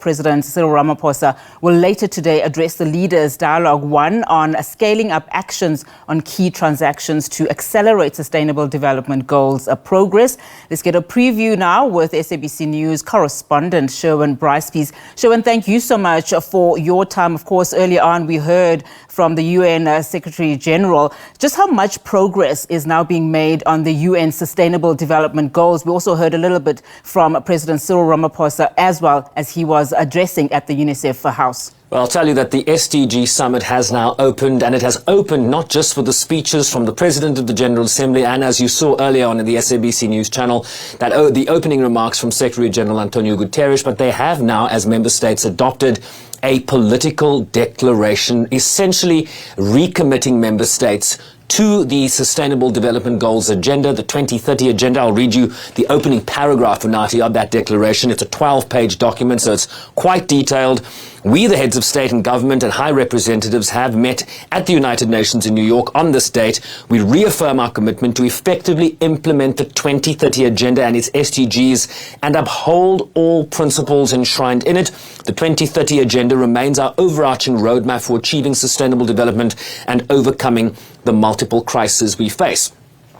President Cyril Ramaphosa will later today address the Leaders' Dialogue 1 on scaling up actions on key transactions to accelerate sustainable development goals progress. Let's get a preview now with SABC News correspondent Sherwin Bryce-Pease. Sherwin, thank you so much for your time. Of course, earlier on we heard from the UN Secretary General just how much progress is now being made on the UN Sustainable Development Goals. We also heard a little bit from President Cyril Ramaphosa as well as he was addressing at the UNICEF House. Well, I'll tell you that the SDG Summit has now opened, and it has opened not just for the speeches from the President of the General Assembly, and as you saw earlier on in the SABC News channel, that the opening remarks from Secretary General Antonio Guterres, but they have now, as member states, adopted a political declaration, essentially recommitting member states to the Sustainable Development Goals agenda, the 2030 agenda. I'll read you the opening paragraph, Funati, of that declaration. It's a 12-page document, so it's quite detailed. We, the heads of state and government and high representatives, have met at the United Nations in New York on this date. We reaffirm our commitment to effectively implement the 2030 agenda and its SDGs and uphold all principles enshrined in it. The 2030 agenda remains our overarching roadmap for achieving sustainable development and overcoming the multiple crises we face.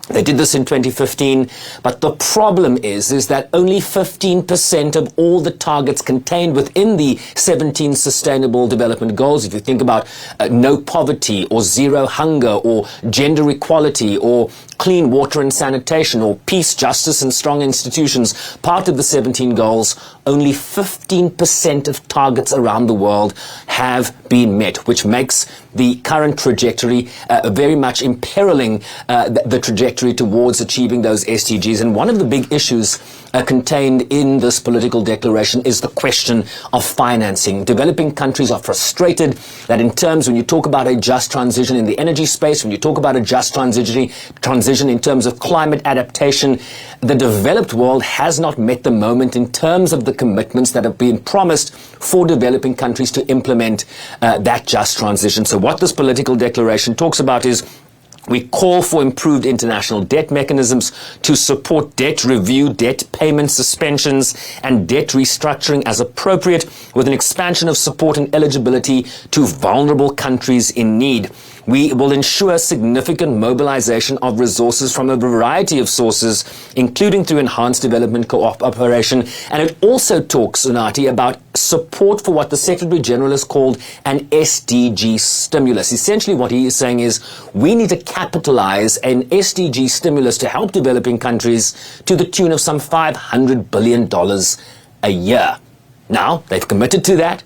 They did this in 2015, but the problem is that only 15% of all the targets contained within the 17 Sustainable Development Goals, if you think about no poverty or zero hunger or gender equality or clean water and sanitation or peace, justice and strong institutions, part of the 17 goals, only 15% of targets around the world have been met, which makes the current trajectory very much imperiling the trajectory towards achieving those SDGs. And one of the big issues contained in this political declaration is the question of financing. Developing countries are frustrated that in terms, when you talk about a just transition in the energy space, when you talk about a just transition in terms of climate adaptation, the developed world has not met the moment in terms of the commitments that have been promised for developing countries to implement that just transition. So what this political declaration talks about is we call for improved international debt mechanisms to support debt review, debt payment suspensions, and debt restructuring as appropriate, with an expansion of support and eligibility to vulnerable countries in need. We will ensure significant mobilization of resources from a variety of sources, including through enhanced development cooperation. And it also talks, Unati, about support for what the Secretary General has called an SDG stimulus. Essentially what he is saying is we need to capitalize an SDG stimulus to help developing countries to the tune of some $500 billion a year. Now, they've committed to that.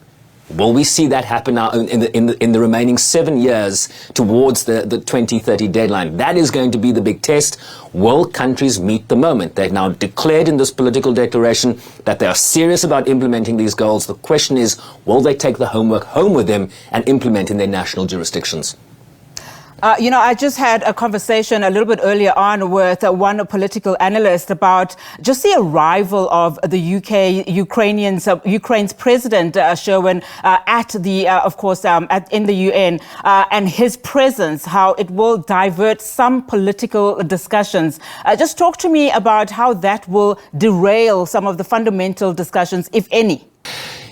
Will we see that happen now in the remaining 7 years towards the 2030 deadline? That is going to be the big test. Will countries meet the moment? They've now declared in this political declaration that they are serious about implementing these goals. The question is, will they take the homework home with them and implement in their national jurisdictions? I just had a conversation a little bit earlier on with one political analyst about just the arrival of the Ukraine's president, Sherwin, at the, in the UN, and his presence, how it will divert some political discussions. Just talk to me about how that will derail some of the fundamental discussions, if any.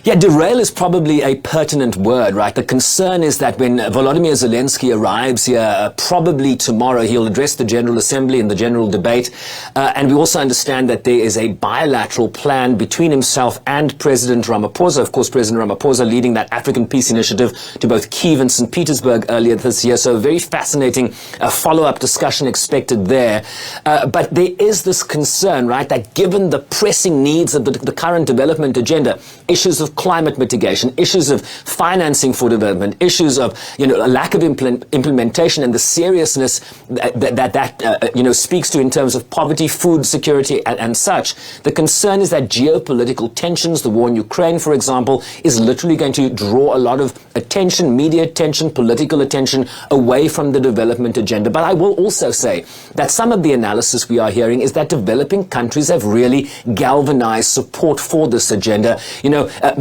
Yeah, derail is probably a pertinent word, right? The concern is that when Volodymyr Zelensky arrives here, probably tomorrow, he'll address the General Assembly in the general debate. And we also understand that there is a bilateral plan between himself and President Ramaphosa. Of course, President Ramaphosa leading that African Peace Initiative to both Kyiv and St. Petersburg earlier this year. So a very fascinating follow-up discussion expected there. But there is this concern, right, that given the pressing needs of the current development agenda, issues of climate mitigation, issues of financing for development, issues of a lack of implementation, and the seriousness that speaks to in terms of poverty, food security, and such. The concern is that geopolitical tensions, the war in Ukraine, for example, is literally going to draw a lot of attention, media attention, political attention away from the development agenda. But I will also say that some of the analysis we are hearing is that developing countries have really galvanized support for this agenda.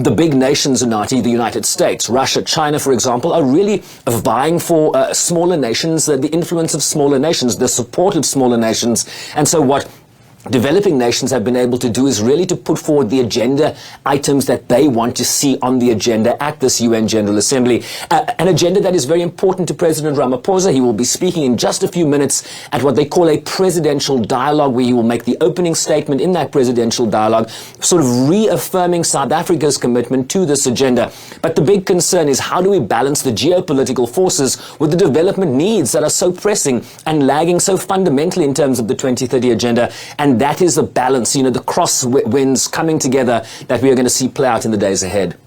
The big nations, Unati, the United States, Russia, China, for example, are really vying for smaller nations, the influence of smaller nations, the support of smaller nations. And so what developing nations have been able to do is really to put forward the agenda items that they want to see on the agenda at this UN General Assembly. An agenda that is very important to President Ramaphosa. He will be speaking in just a few minutes at what they call a presidential dialogue, where he will make the opening statement in that presidential dialogue, sort of reaffirming South Africa's commitment to this agenda. But the big concern is, how do we balance the geopolitical forces with the development needs that are so pressing and lagging so fundamentally in terms of the 2030 agenda? And that is a balance, the crosswinds coming together that we are going to see play out in the days ahead.